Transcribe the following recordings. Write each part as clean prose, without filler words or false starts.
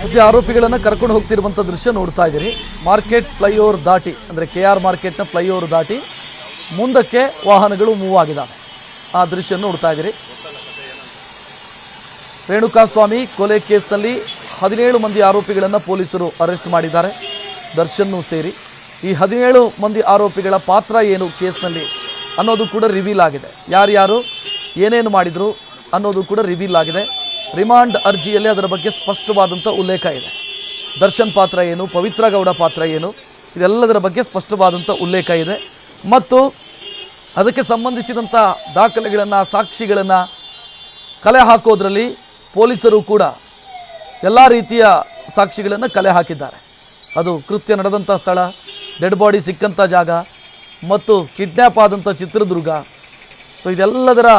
ಸದ್ಯ ಆರೋಪಿಗಳನ್ನು ಕರ್ಕೊಂಡು ಹೋಗ್ತಿರುವಂಥ ದೃಶ್ಯ ನೋಡ್ತಾ ಇದ್ದೀರಿ. ಮಾರ್ಕೆಟ್ ಫ್ಲೈಓವರ್ ದಾಟಿ ಅಂದರೆ KR ಮಾರ್ಕೆಟ್ನ ಫ್ಲೈಓವರ್ ದಾಟಿ ಮುಂದಕ್ಕೆ ವಾಹನಗಳು ಮೂವ್ ಆಗಿದ್ದಾವೆ. ಆ ದೃಶ್ಯ ನೋಡ್ತಾ ಇದ್ದೀರಿ. ರೇಣುಕಾಸ್ವಾಮಿ ಕೊಲೆ ಕೇಸ್ನಲ್ಲಿ 17 ಮಂದಿ ಆರೋಪಿಗಳನ್ನು ಪೊಲೀಸರು ಅರೆಸ್ಟ್ ಮಾಡಿದ್ದಾರೆ, ದರ್ಶನ್ನೂ ಸೇರಿ. ಈ 17 ಮಂದಿ ಆರೋಪಿಗಳ ಪಾತ್ರ ಏನು ಕೇಸ್ನಲ್ಲಿ ಅನ್ನೋದು ಕೂಡ ರಿವೀಲ್ ಆಗಿದೆ. ಯಾರ್ಯಾರು ಏನೇನು ಮಾಡಿದರು ಅನ್ನೋದು ಕೂಡ ರಿವೀಲ್ ಆಗಿದೆ. ರಿಮಾಂಡ್ ಅರ್ಜಿಯಲ್ಲಿ ಅದರ ಬಗ್ಗೆ ಸ್ಪಷ್ಟವಾದಂಥ ಉಲ್ಲೇಖ ಇದೆ. ದರ್ಶನ್ ಪಾತ್ರ ಏನು, ಪವಿತ್ರ ಗೌಡ ಪಾತ್ರ ಏನು, ಇದೆಲ್ಲದರ ಬಗ್ಗೆ ಸ್ಪಷ್ಟವಾದಂಥ ಉಲ್ಲೇಖ ಇದೆ. ಮತ್ತು ಅದಕ್ಕೆ ಸಂಬಂಧಿಸಿದಂಥ ದಾಖಲೆಗಳನ್ನು, ಸಾಕ್ಷಿಗಳನ್ನು ಕಲೆ ಹಾಕೋದ್ರಲ್ಲಿ ಪೊಲೀಸರು ಕೂಡ ಎಲ್ಲ ರೀತಿಯ ಸಾಕ್ಷಿಗಳನ್ನು ಕಲೆ ಹಾಕಿದ್ದಾರೆ. ಅದು ಕೃತ್ಯ ನಡೆದಂಥ ಸ್ಥಳ, ಡೆಡ್ ಬಾಡಿ ಸಿಕ್ಕಂಥ ಜಾಗ ಮತ್ತು ಕಿಡ್ನ್ಯಾಪ್ ಆದಂಥ ಚಿತ್ರದುರ್ಗ. ಸೊ ಇದೆಲ್ಲದರ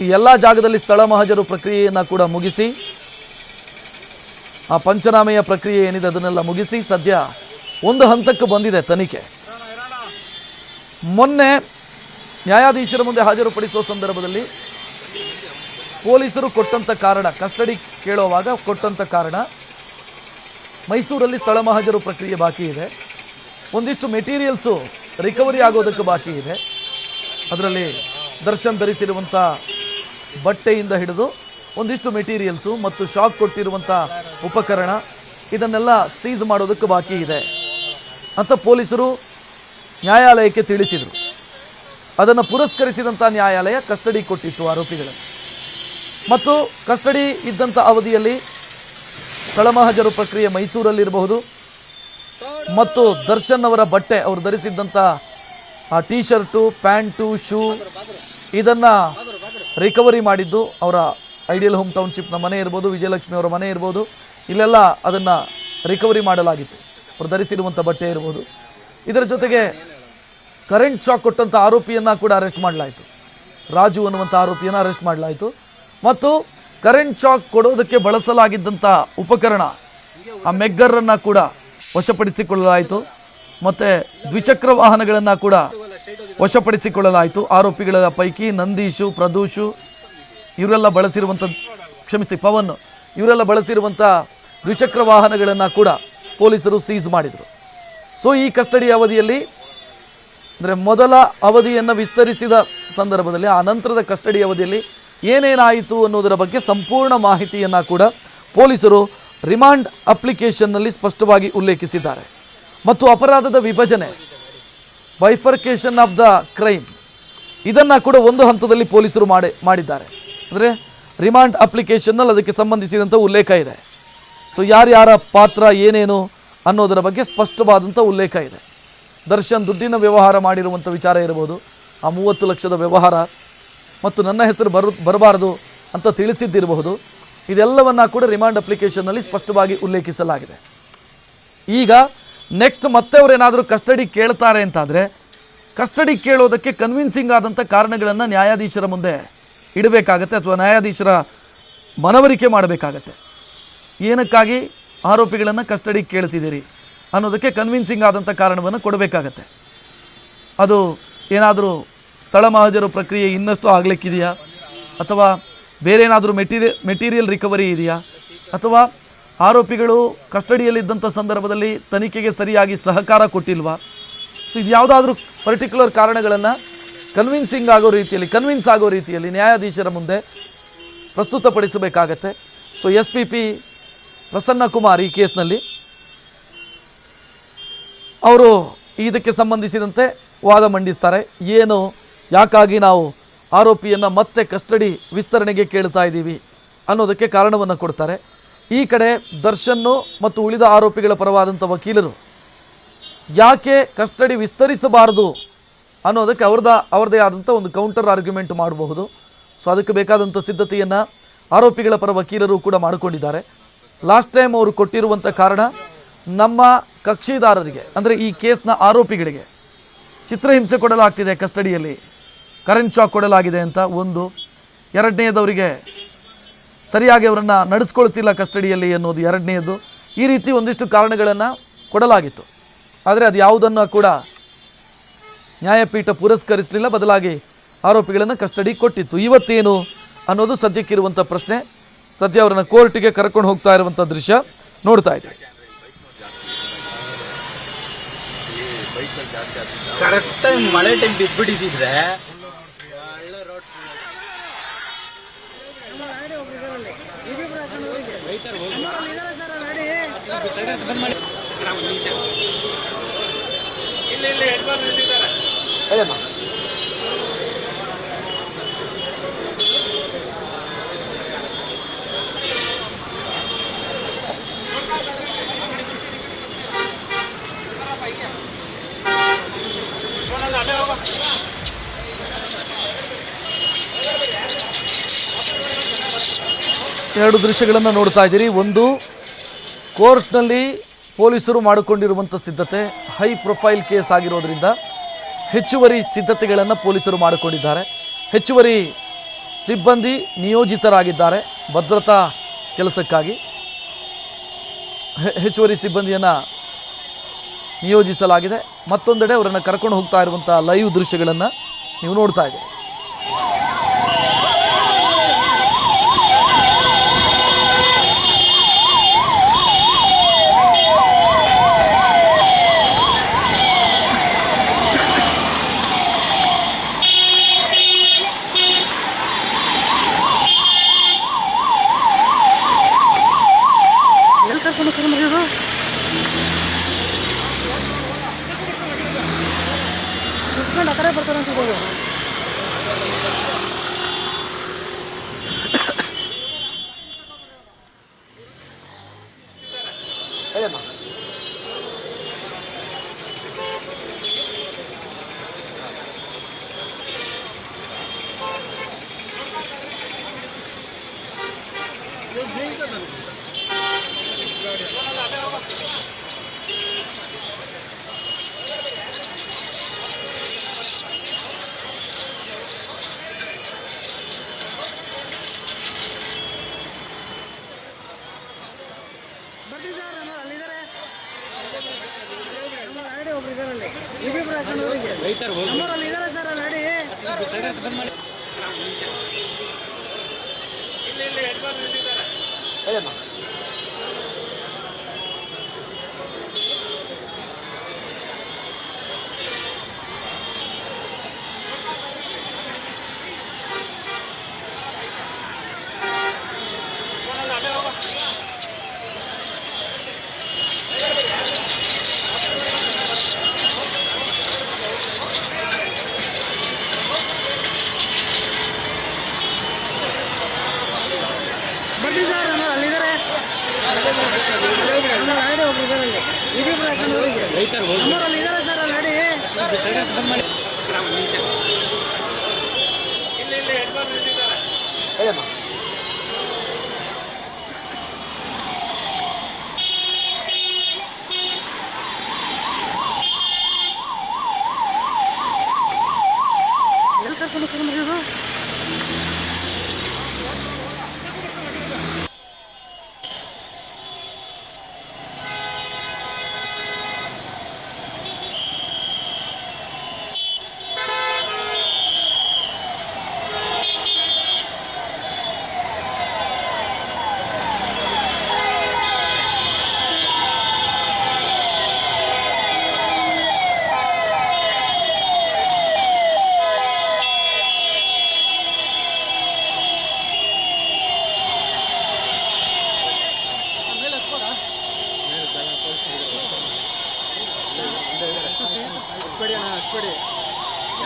ಈ ಎಲ್ಲ ಜಾಗದಲ್ಲಿ ಸ್ಥಳ ಮಹಜರು ಪ್ರಕ್ರಿಯೆಯನ್ನು ಕೂಡ ಮುಗಿಸಿ, ಆ ಪಂಚನಾಮೆಯ ಪ್ರಕ್ರಿಯೆ ಏನಿದೆ ಅದನ್ನೆಲ್ಲ ಮುಗಿಸಿ ಸದ್ಯ ಒಂದು ಹಂತಕ್ಕೆ ಬಂದಿದೆ ತನಿಖೆ. ಮೊನ್ನೆ ನ್ಯಾಯಾಧೀಶರ ಮುಂದೆ ಹಾಜರುಪಡಿಸುವ ಸಂದರ್ಭದಲ್ಲಿ ಪೊಲೀಸರು ಕೊಟ್ಟಂಥ ಕಾರಣ, ಕಸ್ಟಡಿ ಕೇಳುವಾಗ ಕೊಟ್ಟಂಥ ಕಾರಣ, ಮೈಸೂರಲ್ಲಿ ಸ್ಥಳ ಮಹಜರು ಪ್ರಕ್ರಿಯೆ ಬಾಕಿ ಇದೆ, ಒಂದಿಷ್ಟು ಮೆಟೀರಿಯಲ್ಸು ರಿಕವರಿ ಆಗೋದಕ್ಕೆ ಬಾಕಿ ಇದೆ. ಅದರಲ್ಲಿ ದರ್ಶನ್ ಧರಿಸಿರುವಂಥ ಬಟ್ಟೆಯಿಂದ ಹಿಡಿದು ಒಂದಿಷ್ಟು ಮೆಟೀರಿಯಲ್ಸು ಮತ್ತು ಶಾಕ್ ಕೊಟ್ಟಿರುವಂಥ ಉಪಕರಣ ಇದನ್ನೆಲ್ಲ ಸೀಸ್ ಮಾಡೋದಕ್ಕೆ ಬಾಕಿ ಇದೆ ಅಂತ ಪೊಲೀಸರು ನ್ಯಾಯಾಲಯಕ್ಕೆ ತಿಳಿಸಿದರು. ಅದನ್ನು ಪುರಸ್ಕರಿಸಿದಂಥ ನ್ಯಾಯಾಲಯ ಕಸ್ಟಡಿ ಕೊಟ್ಟಿತ್ತು ಆರೋಪಿಗಳನ್ನು. ಮತ್ತು ಕಸ್ಟಡಿ ಇದ್ದಂಥ ಅವಧಿಯಲ್ಲಿ ಸ್ಥಳ ಮಹಜರು ಪ್ರಕ್ರಿಯೆ ಮೈಸೂರಲ್ಲಿರಬಹುದು ಮತ್ತು ದರ್ಶನ್ ಅವರ ಬಟ್ಟೆ, ಅವರು ಧರಿಸಿದ್ದಂಥ ಆ ಟೀ ಶರ್ಟು, ಪ್ಯಾಂಟು, ಶೂ ಇದನ್ನು ರಿಕವರಿ ಮಾಡಿದ್ದು ಅವರ ಐಡಿಯಲ್ ಹೋಮ್ ಟೌನ್ಶಿಪ್ನ ಮನೆ ಇರ್ಬೋದು, ವಿಜಯಲಕ್ಷ್ಮಿ ಅವರ ಮನೆ ಇರ್ಬೋದು, ಇಲ್ಲೆಲ್ಲ ಅದನ್ನು ರಿಕವರಿ ಮಾಡಲಾಗಿತ್ತು. ಅವರು ಧರಿಸಿರುವಂಥ ಬಟ್ಟೆ ಇರ್ಬೋದು. ಇದರ ಜೊತೆಗೆ ಕರೆಂಟ್ ಶಾಕ್ ಕೊಟ್ಟಂಥ ಆರೋಪಿಯನ್ನು ಕೂಡ ಅರೆಸ್ಟ್ ಮಾಡಲಾಯಿತು. ರಾಜು ಅನ್ನುವಂಥ ಆರೋಪಿಯನ್ನು ಅರೆಸ್ಟ್ ಮಾಡಲಾಯಿತು. ಮತ್ತು ಕರೆಂಟ್ ಶಾಕ್ ಕೊಡೋದಕ್ಕೆ ಬಳಸಲಾಗಿದ್ದಂಥ ಉಪಕರಣ, ಆ ಮೆಗ್ಗರನ್ನು ಕೂಡ ವಶಪಡಿಸಿಕೊಳ್ಳಲಾಯಿತು. ಮತ್ತು ದ್ವಿಚಕ್ರ ವಾಹನಗಳನ್ನು ಕೂಡ ವಶಪಡಿಸಿಕೊಳ್ಳಲಾಯಿತು. ಆರೋಪಿಗಳ ಪೈಕಿ ನಂದೀಶು, ಪ್ರದೂಷು ಇವರೆಲ್ಲ ಬಳಸಿರುವಂಥ, ಪವನ್ ಇವರೆಲ್ಲ ಬಳಸಿರುವಂಥ ದ್ವಿಚಕ್ರ ವಾಹನಗಳನ್ನು ಕೂಡ ಪೊಲೀಸರು ಸೀಸ್ ಮಾಡಿದರು. ಸೊ ಈ ಕಸ್ಟಡಿ ಅವಧಿಯಲ್ಲಿ ಅಂದರೆ ಮೊದಲ ಅವಧಿಯನ್ನು ವಿಸ್ತರಿಸಿದ ಸಂದರ್ಭದಲ್ಲಿ ಆ ನಂತರದ ಕಸ್ಟಡಿ ಅವಧಿಯಲ್ಲಿ ಏನೇನಾಯಿತು ಅನ್ನೋದರ ಬಗ್ಗೆ ಸಂಪೂರ್ಣ ಮಾಹಿತಿಯನ್ನು ಕೂಡ ಪೊಲೀಸರು ರಿಮಾಂಡ್ ಅಪ್ಲಿಕೇಶನ್ನಲ್ಲಿ ಸ್ಪಷ್ಟವಾಗಿ ಉಲ್ಲೇಖಿಸಿದ್ದಾರೆ. ಮತ್ತು ಅಪರಾಧದ ವಿಭಜನೆ, ಬೈಫರ್ಕೇಷನ್ ಆಫ್ ದ ಕ್ರೈಮ್, ಇದನ್ನು ಕೂಡ ಒಂದು ಹಂತದಲ್ಲಿ ಪೊಲೀಸರು ಮಾಡಿದ್ದಾರೆ. ಅಂದರೆ ರಿಮಾಂಡ್ ಅಪ್ಲಿಕೇಶನ್ನಲ್ಲಿ ಅದಕ್ಕೆ ಸಂಬಂಧಿಸಿದಂಥ ಉಲ್ಲೇಖ ಇದೆ. ಸೊ ಯಾರ್ಯಾರ ಪಾತ್ರ ಏನೇನು ಅನ್ನೋದರ ಬಗ್ಗೆ ಸ್ಪಷ್ಟವಾದಂಥ ಉಲ್ಲೇಖ ಇದೆ. ದರ್ಶನ್ ದುಡ್ಡಿನ ವ್ಯವಹಾರ ಮಾಡಿರುವಂಥ ವಿಚಾರ ಇರ್ಬೋದು, ಆ 30 ಲಕ್ಷದ ವ್ಯವಹಾರ ಮತ್ತು ನನ್ನ ಹೆಸರು ಬರಬಾರದು ಅಂತ ತಿಳಿಸಿದ್ದಿರಬಹುದು. ಇದೆಲ್ಲವನ್ನು ಕೂಡ ರಿಮಾಂಡ್ ಅಪ್ಲಿಕೇಶನ್ನಲ್ಲಿ ಸ್ಪಷ್ಟವಾಗಿ ಉಲ್ಲೇಖಿಸಲಾಗಿದೆ. ಈಗ ನೆಕ್ಸ್ಟ್ ಮತ್ತೆ ಅವರೇನಾದರೂ ಕಸ್ಟಡಿ ಕೇಳ್ತಾರೆ ಅಂತಾದರೆ ಕಸ್ಟಡಿ ಕೇಳೋದಕ್ಕೆ ಕನ್ವಿನ್ಸಿಂಗ್ ಆದಂಥ ಕಾರಣಗಳನ್ನು ನ್ಯಾಯಾಧೀಶರ ಮುಂದೆ ಇಡಬೇಕಾಗತ್ತೆ ಅಥವಾ ನ್ಯಾಯಾಧೀಶರ ಮನವರಿಕೆ ಮಾಡಬೇಕಾಗತ್ತೆ. ಏನಕ್ಕಾಗಿ ಆರೋಪಿಗಳನ್ನು ಕಸ್ಟಡಿ ಕೇಳ್ತಿದ್ದೀರಿ ಅನ್ನೋದಕ್ಕೆ ಕನ್ವಿನ್ಸಿಂಗ್ ಆದಂಥ ಕಾರಣವನ್ನು ಕೊಡಬೇಕಾಗತ್ತೆ. ಅದು ಏನಾದರೂ ಸ್ಥಳ ಮಹಜರು ಪ್ರಕ್ರಿಯೆ ಇನ್ನಷ್ಟು ಆಗಲಿಕ್ಕಿದೆಯಾ, ಅಥವಾ ಬೇರೆ ಏನಾದರೂ ಮೆಟೀರಿಯಲ್ ರಿಕವರಿ ಇದೆಯಾ, ಅಥವಾ ಆರೋಪಿಗಳು ಕಸ್ಟಡಿಯಲ್ಲಿದ್ದಂಥ ಸಂದರ್ಭದಲ್ಲಿ ತನಿಖೆಗೆ ಸರಿಯಾಗಿ ಸಹಕಾರ ಕೊಟ್ಟಿಲ್ವಾ. ಸೊ ಇದು ಯಾವುದಾದ್ರೂ ಪರ್ಟಿಕ್ಯುಲರ್ ಕಾರಣಗಳನ್ನು ಕನ್ವಿನ್ಸ್ ಆಗೋ ರೀತಿಯಲ್ಲಿ ನ್ಯಾಯಾಧೀಶರ ಮುಂದೆ ಪ್ರಸ್ತುತಪಡಿಸಬೇಕಾಗತ್ತೆ. ಸೊ SPP ಪ್ರಸನ್ನ ಕುಮಾರ್ ಈ ಕೇಸ್ನಲ್ಲಿ ಅವರು ಇದಕ್ಕೆ ಸಂಬಂಧಿಸಿದಂತೆ ವಾದ ಮಂಡಿಸ್ತಾರೆ. ಏನು, ಯಾಕಾಗಿ ನಾವು ಆರೋಪಿಯನ್ನು ಮತ್ತೆ ಕಸ್ಟಡಿ ವಿಸ್ತರಣೆಗೆ ಕೇಳ್ತಾ ಇದ್ದೀವಿ ಅನ್ನೋದಕ್ಕೆ ಕಾರಣವನ್ನು ಕೊಡ್ತಾರೆ. ಈ ಕಡೆ ದರ್ಶನ್ನು ಮತ್ತು ಉಳಿದ ಆರೋಪಿಗಳ ಪರವಾದಂಥ ವಕೀಲರು ಯಾಕೆ ಕಸ್ಟಡಿ ವಿಸ್ತರಿಸಬಾರದು ಅನ್ನೋದಕ್ಕೆ ಅವ್ರದ್ದೇ ಆದಂಥ ಒಂದು ಕೌಂಟರ್ ಆರ್ಗ್ಯುಮೆಂಟ್ ಮಾಡಬಹುದು. ಸೊ ಅದಕ್ಕೆ ಬೇಕಾದಂಥ ಸಿದ್ಧತೆಯನ್ನು ಆರೋಪಿಗಳ ಪರ ವಕೀಲರು ಕೂಡ ಮಾಡಿಕೊಂಡಿದ್ದಾರೆ. ಲಾಸ್ಟ್ ಟೈಮ್ ಅವರು ಕೊಟ್ಟಿರುವಂಥ ಕಾರಣ, ನಮ್ಮ ಕಕ್ಷಿದಾರರಿಗೆ ಅಂದರೆ ಈ ಕೇಸ್ನ ಆರೋಪಿಗಳಿಗೆ ಚಿತ್ರಹಿಂಸೆ ಕೊಡಲಾಗ್ತಿದೆ, ಕಸ್ಟಡಿಯಲ್ಲಿ ಕರೆಂಟ್ ಶಾಕ್ ಕೊಡಲಾಗಿದೆ ಅಂತ ಒಂದು. ಎರಡನೇದವರಿಗೆ ಸರಿಯಾಗಿ ಅವರನ್ನು ನಡೆಸ್ಕೊಳ್ತಿಲ್ಲ ಕಸ್ಟಡಿಯಲ್ಲಿ ಅನ್ನೋದು ಎರಡನೇದು. ಈ ರೀತಿ ಒಂದಿಷ್ಟು ಕಾರಣಗಳನ್ನು ಕೊಡಲಾಗಿತ್ತು. ಆದರೆ ಅದು ಯಾವುದನ್ನು ಕೂಡ ನ್ಯಾಯಪೀಠ ಪುರಸ್ಕರಿಸಲಿಲ್ಲ, ಬದಲಾಗಿ ಆರೋಪಿಗಳನ್ನು ಕಸ್ಟಡಿ ಕೊಟ್ಟಿತ್ತು. ಇವತ್ತೇನು ಅನ್ನೋದು ಸದ್ಯಕ್ಕಿರುವಂಥ ಪ್ರಶ್ನೆ. ಸದ್ಯ ಅವರನ್ನು ಕೋರ್ಟಿಗೆ ಕರ್ಕೊಂಡು ಹೋಗ್ತಾ ಇರುವಂಥ ದೃಶ್ಯ ನೋಡ್ತಾ ಇದ್ದೀವಿ. ಕರೆಕ್ಟಾಗಿ ಮಳೆ ಟೈಮ್ ಬಿದ್ದುಬಿಟ್ಟಿದ್ರೆ ಎರಡು ದೃಶ್ಯಗಳನ್ನು ನೋಡ್ತಾ ಇದ್ದೀರಿ. ಒಂದು, ಕೋರ್ಟ್ನಲ್ಲಿ ಪೊಲೀಸರು ಮಾಡಿಕೊಂಡಿರುವಂಥ ಸಿದ್ಧತೆ ಹೈ ಪ್ರೊಫೈಲ್ ಕೇಸ್ ಆಗಿರೋದ್ರಿಂದ ಹೆಚ್ಚುವರಿ ಸಿದ್ಧತೆಗಳನ್ನು ಪೊಲೀಸರು ಮಾಡಿಕೊಂಡಿದ್ದಾರೆ. ಹೆಚ್ಚುವರಿ ಸಿಬ್ಬಂದಿ ನಿಯೋಜಿತರಾಗಿದ್ದಾರೆ ಭದ್ರತಾ ಕೆಲಸಕ್ಕಾಗಿ. ಹೆಚ್ಚುವರಿ ಸಿಬ್ಬಂದಿಯನ್ನು ನಿಯೋಜಿಸಲಾಗಿದೆ. ಮತ್ತೊಂದೆಡೆ ಅವರನ್ನು ಕರ್ಕೊಂಡು ಹೋಗ್ತಾ ಇರುವಂಥ ಲೈವ್ ದೃಶ್ಯಗಳನ್ನು ನೀವು ನೋಡ್ತಾ ಇದ್ದೀರಿ.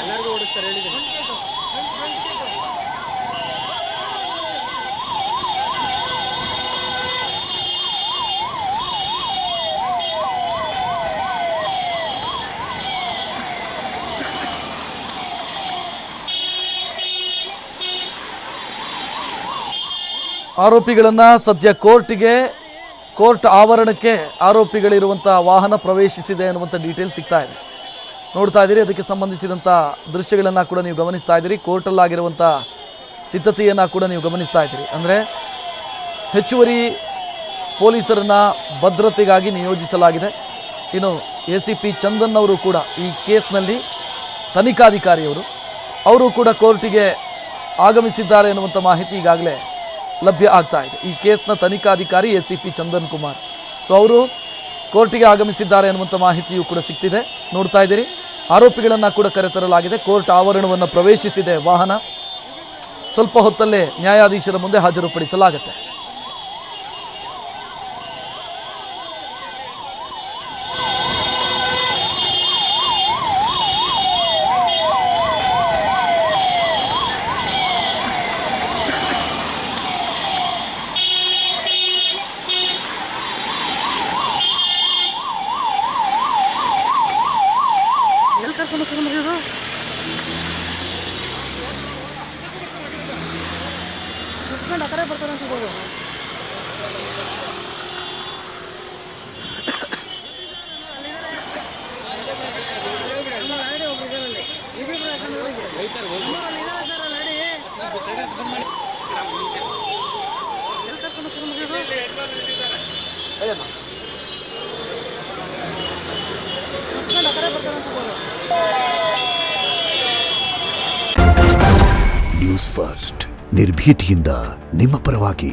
ಎಲ್ಲರಿಗೂ ಓಡಿಸ್ತಾರೆ ಹೇಳಿದ್ದೀನಿ. ಆರೋಪಿಗಳನ್ನು ಸದ್ಯ ಕೋರ್ಟ್ ಆವರಣಕ್ಕೆ ಆರೋಪಿಗಳಿರುವಂಥ ವಾಹನ ಪ್ರವೇಶಿಸಿದೆ ಅನ್ನುವಂಥ ಡೀಟೇಲ್ ಸಿಗ್ತಾ ಇದೆ. ನೋಡ್ತಾ ಇದ್ದೀರಿ. ಅದಕ್ಕೆ ಸಂಬಂಧಿಸಿದಂಥ ದೃಶ್ಯಗಳನ್ನು ಕೂಡ ನೀವು ಗಮನಿಸ್ತಾ ಇದ್ದೀರಿ. ಕೋರ್ಟಲ್ಲಾಗಿರುವಂಥ ಸಿದ್ಧತೆಯನ್ನು ಕೂಡ ನೀವು ಗಮನಿಸ್ತಾ ಇದ್ದೀರಿ. ಅಂದರೆ ಹೆಚ್ಚುವರಿ ಪೊಲೀಸರನ್ನು ಭದ್ರತೆಗಾಗಿ ನಿಯೋಜಿಸಲಾಗಿದೆ. ಇನ್ನು ACP ಚಂದನ್ ಅವರು ಕೂಡ ಈ ಕೇಸ್ನಲ್ಲಿ ತನಿಖಾಧಿಕಾರಿಯವರು, ಅವರು ಕೂಡ ಕೋರ್ಟಿಗೆ ಆಗಮಿಸಿದ್ದಾರೆ ಎನ್ನುವಂಥ ಮಾಹಿತಿ ಈಗಾಗಲೇ ಲಭ್ಯ ಆಗ್ತಾ ಇದೆ. ಈ ಕೇಸ್ನ ತನಿಖಾಧಿಕಾರಿ ACP ಚಂದನ್ ಕುಮಾರ್. ಸೊ ಅವರು ಕೋರ್ಟಿಗೆ ಆಗಮಿಸಿದ್ದಾರೆ ಎನ್ನುವಂಥ ಮಾಹಿತಿಯೂ ಕೂಡ ಸಿಗ್ತಿದೆ. ನೋಡ್ತಾ ಇದ್ದೀರಿ, ಆರೋಪಿಗಳನ್ನು ಕೂಡ ಕರೆತರಲಾಗಿದೆ. ಕೋರ್ಟ್ ಆವರಣವನ್ನು ಪ್ರವೇಶಿಸಿದೆ ವಾಹನ. ಸ್ವಲ್ಪ ಹೊತ್ತಲ್ಲೇ ನ್ಯಾಯಾಧೀಶರ ಮುಂದೆ ಹಾಜರುಪಡಿಸಲಾಗುತ್ತೆ. ನ್ಯೂಸ್ ಫಸ್ಟ್ ನಿರ್ಭೀತಿಯಿಂದ ನಿಮ್ಮ ಪರವಾಗಿ.